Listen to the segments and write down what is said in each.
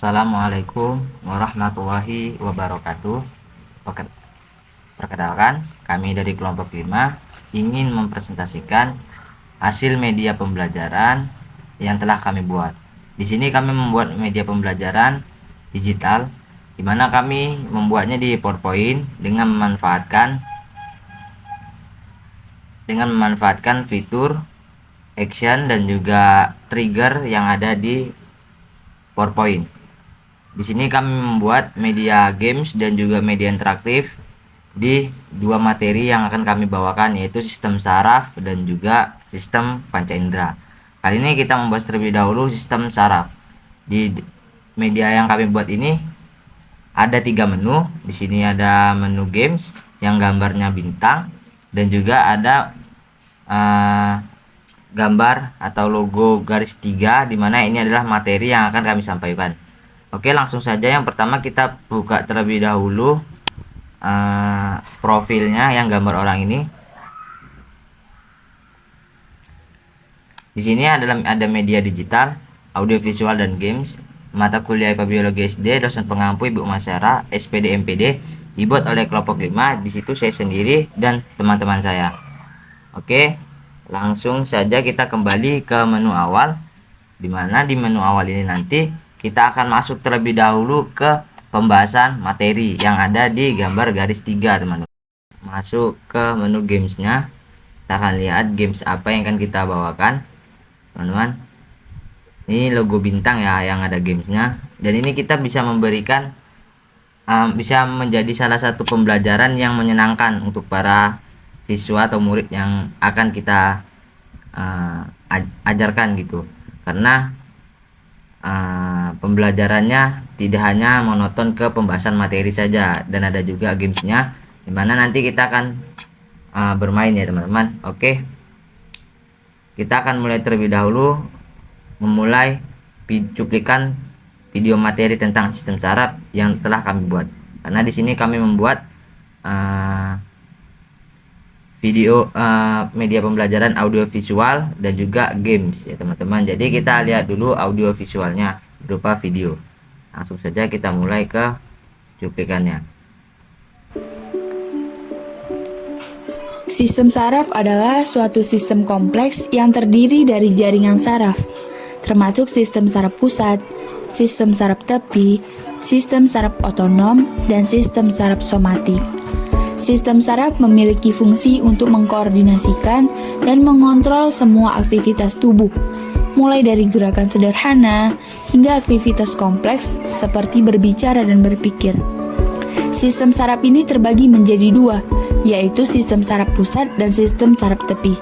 Assalamualaikum warahmatullahi wabarakatuh. Perkenalkan, kami dari kelompok 5 ingin mempresentasikan hasil media pembelajaran yang telah kami buat. Di sini kami membuat media pembelajaran digital, di mana kami membuatnya di PowerPoint dengan memanfaatkan fitur action dan juga trigger yang ada di PowerPoint. Di sini kami membuat media games dan juga media interaktif di dua materi yang akan kami bawakan, yaitu sistem saraf dan juga sistem panca indera. Kali ini kita membahas terlebih dahulu sistem saraf. Di media yang kami buat ini ada 3 menu. Di sini ada menu games yang gambarnya bintang dan juga ada gambar atau logo garis 3, dimana ini adalah materi yang akan kami sampaikan. Oke, langsung saja. Yang pertama kita buka terlebih dahulu profilnya yang gambar orang ini. Di sini ada media digital, audio visual dan games, mata kuliah IPA Biologi SD, dosen pengampu Ibu Masyara, SPD MPD, dibuat oleh kelompok 5. Di situ saya sendiri dan teman-teman saya. Oke, langsung saja kita kembali ke menu awal, dimana di menu awal ini nanti kita akan masuk terlebih dahulu ke pembahasan materi yang ada di gambar garis 3, teman-teman. Masuk ke menu gamesnya, kita akan lihat games apa yang akan kita bawakan, teman-teman. Ini logo bintang ya yang ada gamesnya, dan ini kita bisa memberikan bisa menjadi salah satu pembelajaran yang menyenangkan untuk para siswa atau murid yang akan kita ajarkan gitu, karena pembelajarannya tidak hanya monoton ke pembahasan materi saja, dan ada juga gamesnya dimana nanti kita akan bermain ya teman-teman. Oke, kita akan mulai terlebih dahulu memulai cuplikan video materi tentang sistem saraf yang telah kami buat, karena di sini kami membuat video media pembelajaran audio visual dan juga games ya teman-teman. Jadi kita lihat dulu audio visualnya berupa video. Langsung saja kita mulai ke cuplikannya. Sistem saraf adalah suatu sistem kompleks yang terdiri dari jaringan saraf, termasuk sistem saraf pusat, sistem saraf tepi, sistem saraf otonom, dan sistem saraf somatik. Sistem saraf memiliki fungsi untuk mengkoordinasikan dan mengontrol semua aktivitas tubuh, mulai dari gerakan sederhana hingga aktivitas kompleks seperti berbicara dan berpikir. Sistem saraf ini terbagi menjadi 2, yaitu sistem saraf pusat dan sistem saraf tepi.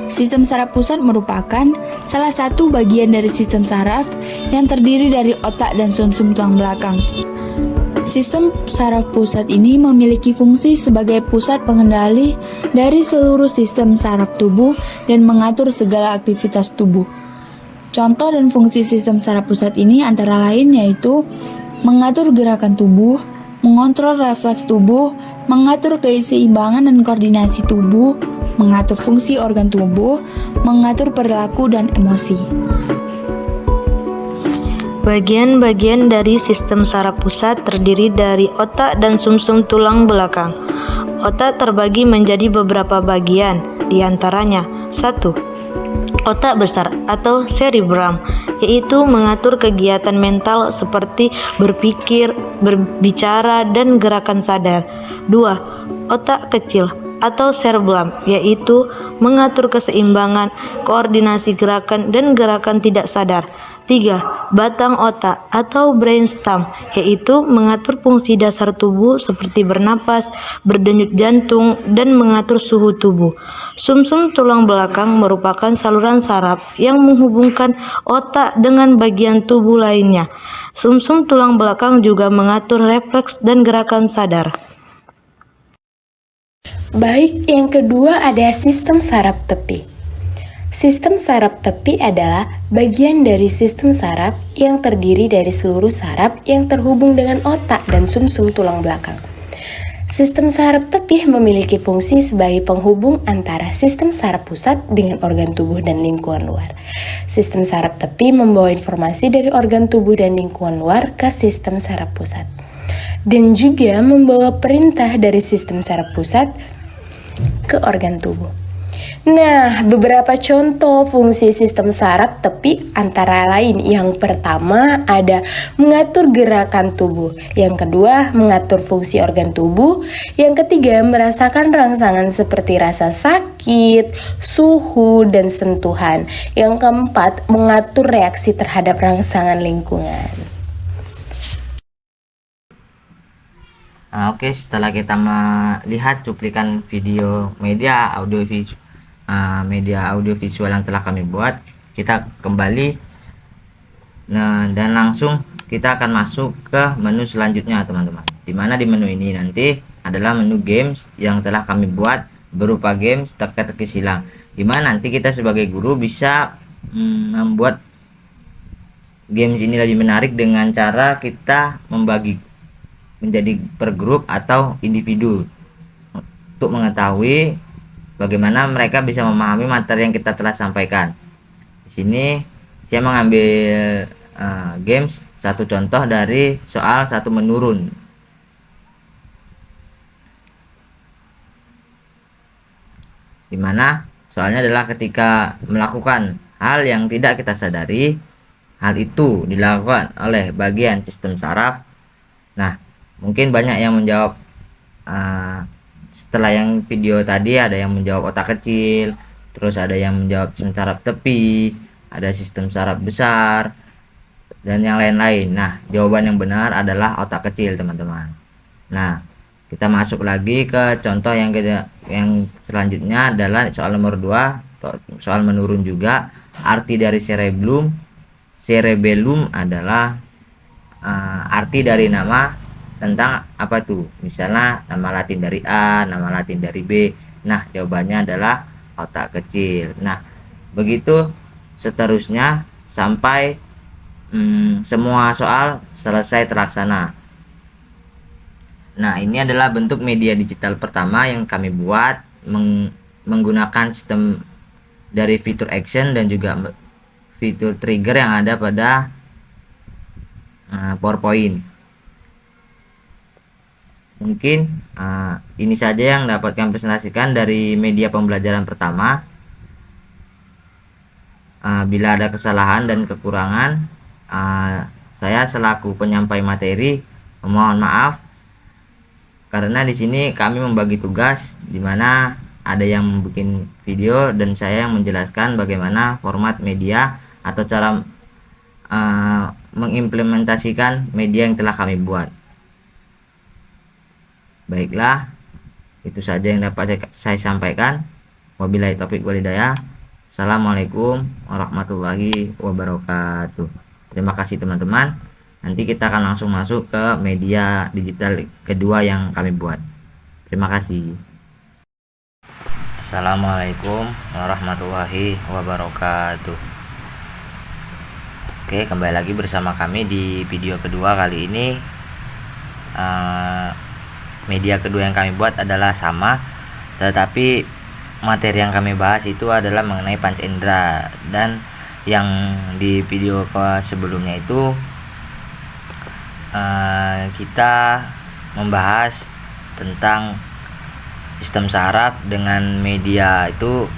Sistem saraf pusat merupakan salah satu bagian dari sistem saraf yang terdiri dari otak dan sumsum tulang belakang. Sistem saraf pusat ini memiliki fungsi sebagai pusat pengendali dari seluruh sistem saraf tubuh dan mengatur segala aktivitas tubuh. Contoh dan fungsi sistem saraf pusat ini antara lain yaitu mengatur gerakan tubuh, mengontrol refleks tubuh, mengatur keseimbangan dan koordinasi tubuh, mengatur fungsi organ tubuh, mengatur perilaku dan emosi. Bagian-bagian dari sistem saraf pusat terdiri dari otak dan sumsum tulang belakang. Otak terbagi menjadi beberapa bagian, di antaranya 1. Otak besar atau cerebrum, yaitu mengatur kegiatan mental seperti berpikir, berbicara, dan gerakan sadar. 2. Otak kecil atau cerebellum, yaitu mengatur keseimbangan, koordinasi gerakan, dan gerakan tidak sadar. 3. Batang otak atau brainstem, yaitu mengatur fungsi dasar tubuh seperti bernapas, berdenyut jantung, dan mengatur suhu tubuh. Sumsum tulang belakang merupakan saluran saraf yang menghubungkan otak dengan bagian tubuh lainnya. Sumsum tulang belakang juga mengatur refleks dan gerakan sadar. Baik, yang kedua ada sistem saraf tepi. Sistem saraf tepi adalah bagian dari sistem saraf yang terdiri dari seluruh saraf yang terhubung dengan otak dan sumsum tulang belakang. Sistem saraf tepi memiliki fungsi sebagai penghubung antara sistem saraf pusat dengan organ tubuh dan lingkungan luar. Sistem saraf tepi membawa informasi dari organ tubuh dan lingkungan luar ke sistem saraf pusat, dan juga membawa perintah dari sistem saraf pusat ke organ tubuh. Nah, beberapa contoh fungsi sistem saraf tepi antara lain. Yang pertama ada mengatur gerakan tubuh. Yang kedua, mengatur fungsi organ tubuh. Yang ketiga, merasakan rangsangan seperti rasa sakit, suhu, dan sentuhan. Yang keempat, mengatur reaksi terhadap rangsangan lingkungan. Oke, setelah kita melihat cuplikan video media audiovisual yang telah kami buat, kita kembali dan langsung kita akan masuk ke menu selanjutnya, teman-teman. Dimana di menu ini nanti adalah menu games yang telah kami buat berupa games teka-teki silang, dimana nanti kita sebagai guru bisa membuat games ini lebih menarik dengan cara kita membagi menjadi per grup atau individu untuk mengetahui bagaimana mereka bisa memahami materi yang kita telah sampaikan. Di sini saya mengambil games satu contoh dari soal satu menurun. Dimana soalnya adalah ketika melakukan hal yang tidak kita sadari, hal itu dilakukan oleh bagian sistem saraf. Nah, mungkin banyak yang menjawab setelah yang video tadi, ada yang menjawab otak kecil, terus ada yang menjawab sistem saraf tepi, ada sistem saraf besar, dan yang lain-lain. Nah, jawaban yang benar adalah otak kecil, teman-teman. Nah, kita masuk lagi ke contoh yang selanjutnya adalah soal nomor 2, soal menurun juga. Arti dari cerebellum adalah arti dari nama tentang apa tuh, misalnya nama Latin dari A, nama Latin dari B. Nah, jawabannya adalah otak kecil. Nah, begitu seterusnya sampai semua soal selesai terlaksana. Nah, ini adalah bentuk media digital pertama yang kami buat menggunakan sistem dari fitur action dan juga fitur trigger yang ada pada PowerPoint. Mungkin ini saja yang dapat kami presentasikan dari media pembelajaran pertama. Bila ada kesalahan dan kekurangan, saya selaku penyampai materi mohon maaf, karena di sini kami membagi tugas, di mana ada yang membuat video dan saya yang menjelaskan bagaimana format media atau cara mengimplementasikan media yang telah kami buat. Baiklah, itu saja yang dapat saya sampaikan. Wabillahi taufiq walhidayah. Assalamualaikum warahmatullahi wabarakatuh. Terima kasih, teman-teman. Nanti kita akan langsung masuk ke media digital kedua yang kami buat. Terima kasih. Assalamualaikum warahmatullahi wabarakatuh. Oke, kembali lagi bersama kami di video kedua kali ini. Media kedua yang kami buat adalah sama, tetapi materi yang kami bahas itu adalah mengenai panca indera, dan yang di video sebelumnya itu kita membahas tentang sistem saraf dengan media itu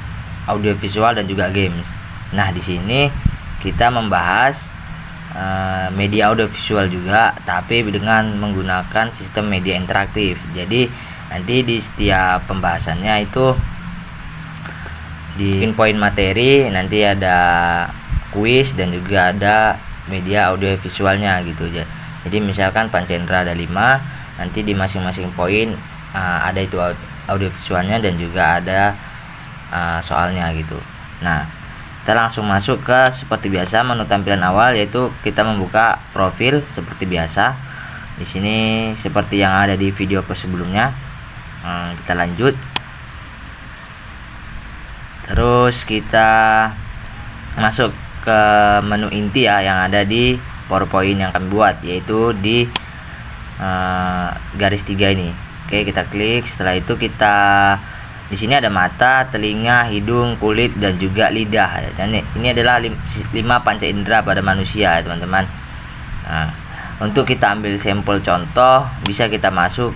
audiovisual dan juga games. Nah, di sini kita membahas media audiovisual juga, tapi dengan menggunakan sistem media interaktif. Jadi nanti di setiap pembahasannya itu di poin materi nanti ada kuis dan juga ada media audiovisualnya gitu. Jadi misalkan panca indera ada 5, nanti di masing-masing poin ada itu audiovisualnya dan juga ada soalnya gitu. Nah, kita langsung masuk ke seperti biasa menu tampilan awal, yaitu kita membuka profil seperti biasa. Di sini seperti yang ada di video sebelumnya. Kita lanjut. Terus kita masuk ke menu inti ya yang ada di PowerPoint yang kami buat, yaitu di garis 3 ini. Oke, kita klik. Setelah itu kita di sini ada mata, telinga, hidung, kulit, dan juga lidah. Dan ini adalah 5 panca indera pada manusia ya teman-teman. Nah, untuk kita ambil sampel contoh, bisa kita masuk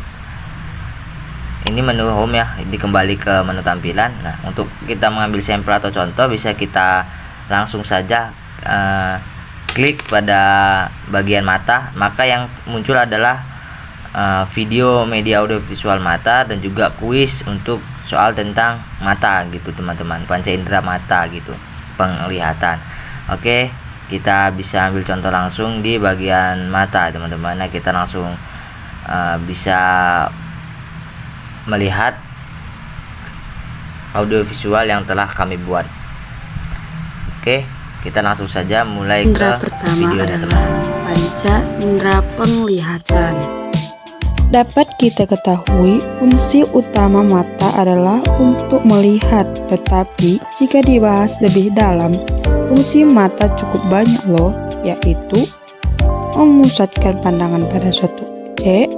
ini menu home ya, ini kembali ke menu tampilan. Nah, untuk kita mengambil sampel atau contoh, bisa kita langsung saja klik pada bagian mata, maka yang muncul adalah video media audio visual mata dan juga kuis untuk soal tentang mata gitu teman-teman, panca indera mata gitu, penglihatan. Oke, kita bisa ambil contoh langsung di bagian mata teman-teman. Nah, kita langsung bisa melihat audio visual yang telah kami buat. Oke, kita langsung saja mulai Indera ke pertama videonya adalah teman. panca indera penglihatan. Dapat kita ketahui, fungsi utama mata adalah untuk melihat, tetapi jika dibahas lebih dalam, fungsi mata cukup banyak loh, yaitu memusatkan pandangan pada suatu objek,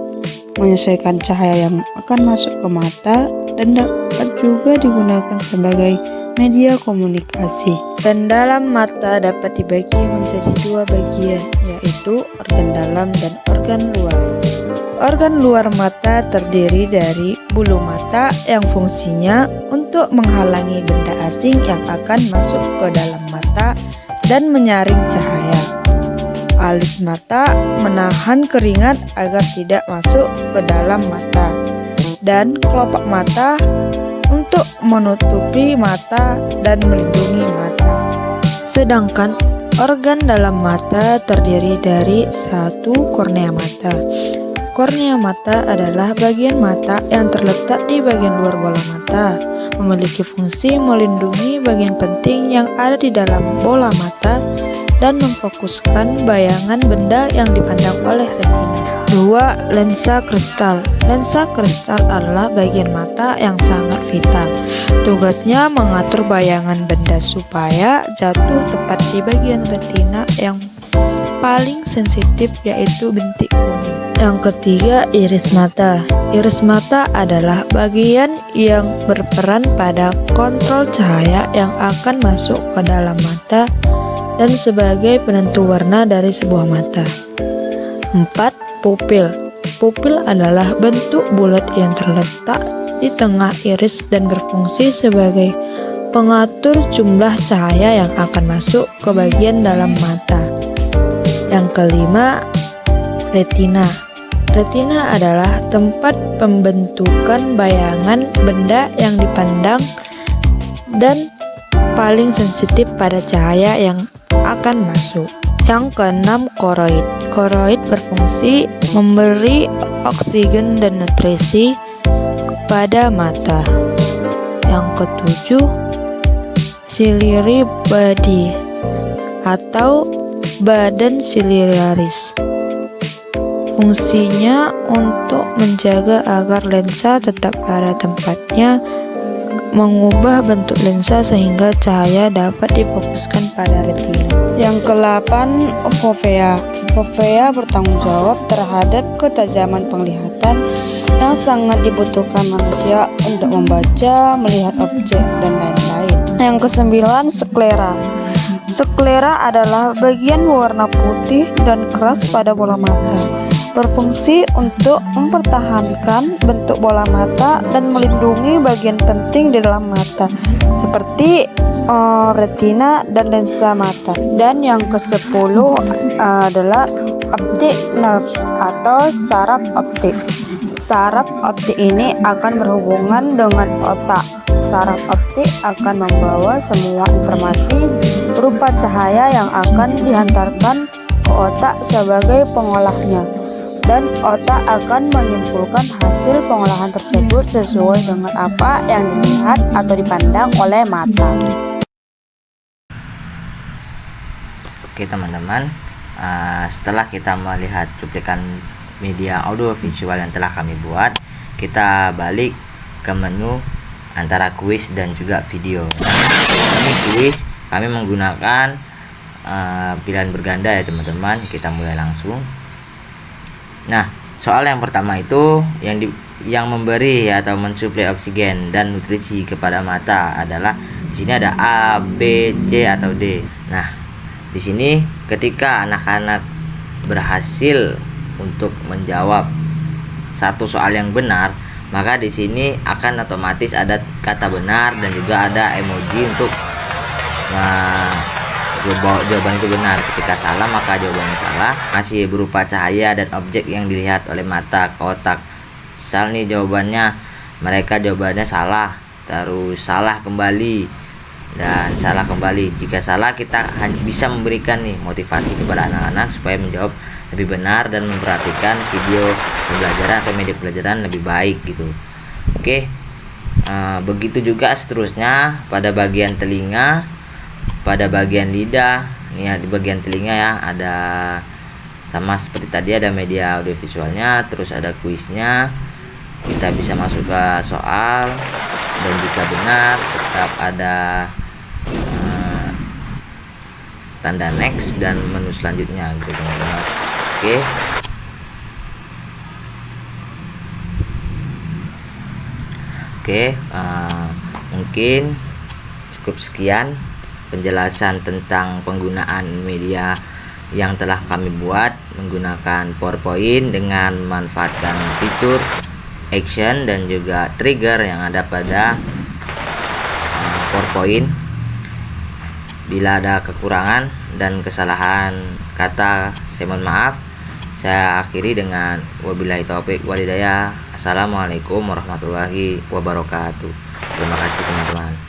menyesuaikan cahaya yang akan masuk ke mata, dan dapat juga digunakan sebagai media komunikasi. Dan dalam mata dapat dibagi menjadi 2 bagian, yaitu organ dalam dan organ luar. Organ luar mata terdiri dari bulu mata yang fungsinya untuk menghalangi benda asing yang akan masuk ke dalam mata dan menyaring cahaya. Alis mata menahan keringat agar tidak masuk ke dalam mata. Dan kelopak mata untuk menutupi mata dan melindungi mata. Sedangkan organ dalam mata terdiri dari 1 kornea mata. Kornea mata adalah bagian mata yang terletak di bagian luar bola mata, memiliki fungsi melindungi bagian penting yang ada di dalam bola mata dan memfokuskan bayangan benda yang dipandang oleh retina. 2. Lensa kristal. Lensa kristal adalah bagian mata yang sangat vital. Tugasnya mengatur bayangan benda supaya jatuh tepat di bagian retina yang paling sensitif, yaitu bintik kuning. Yang ketiga, iris mata. Iris mata adalah bagian yang berperan pada kontrol cahaya yang akan masuk ke dalam mata dan sebagai penentu warna dari sebuah mata. 4. Pupil. Pupil adalah bentuk bulat yang terletak di tengah iris dan berfungsi sebagai pengatur jumlah cahaya yang akan masuk ke bagian dalam mata. Yang kelima, retina. Retina adalah tempat pembentukan bayangan benda yang dipandang dan paling sensitif pada cahaya yang akan masuk. Yang keenam, koroid. Koroid berfungsi memberi oksigen dan nutrisi kepada mata. Yang ketujuh, ciliary body atau badan siliaris. Fungsinya untuk menjaga agar lensa tetap pada tempatnya, mengubah bentuk lensa sehingga cahaya dapat difokuskan pada retina. Yang ke-8, fovea. Fovea bertanggung jawab terhadap ketajaman penglihatan yang sangat dibutuhkan manusia untuk membaca, melihat objek, dan lain-lain. Yang ke-9, sklera. Sklera adalah bagian warna putih dan keras pada bola mata. Berfungsi untuk mempertahankan bentuk bola mata dan melindungi bagian penting di dalam mata, seperti retina dan lensa mata. Dan yang ke-10 adalah optic nerve atau saraf optik. Saraf optik ini akan berhubungan dengan otak. Saraf optik akan membawa semua informasi berupa cahaya yang akan dihantarkan ke otak sebagai pengolahnya, dan otak akan menyimpulkan hasil pengolahan tersebut sesuai dengan apa yang dilihat atau dipandang oleh mata. Oke teman-teman, setelah kita melihat cuplikan media audio visual yang telah kami buat, kita balik ke menu antara kuis dan juga video. Nah, di sini kuis kami menggunakan pilihan berganda ya teman-teman. Kita mulai langsung. Nah, Soal yang pertama itu yang memberi atau mensuplai oksigen dan nutrisi kepada mata adalah, di sini ada A, B, C atau D. Nah, di sini ketika anak-anak berhasil untuk menjawab satu soal yang benar, maka di sini akan otomatis ada kata benar dan juga ada emoji untuk jawaban itu benar. Ketika salah maka jawabannya salah, masih berupa cahaya dan objek yang dilihat oleh mata ke otak. Misal nih jawabannya salah, terus salah kembali dan salah kembali. Jika salah, kita bisa memberikan nih motivasi kepada anak-anak supaya menjawab lebih benar dan memperhatikan video pembelajaran atau media pelajaran lebih baik gitu. Oke, begitu juga seterusnya pada bagian telinga, pada bagian lidah. Nih ya, di bagian telinga ya ada sama seperti tadi, ada media audiovisualnya, terus ada kuisnya. Kita bisa masuk ke soal dan jika benar tetap ada tanda next dan menu selanjutnya gitu teman-teman. Oke, mungkin cukup sekian penjelasan tentang penggunaan media yang telah kami buat menggunakan PowerPoint dengan memanfaatkan fitur action dan juga trigger yang ada pada PowerPoint. Bila ada kekurangan dan kesalahan kata, saya mohon maaf. Saya akhiri dengan wabillahi taufik walhidayah. Assalamualaikum warahmatullahi wabarakatuh. Terima kasih teman-teman.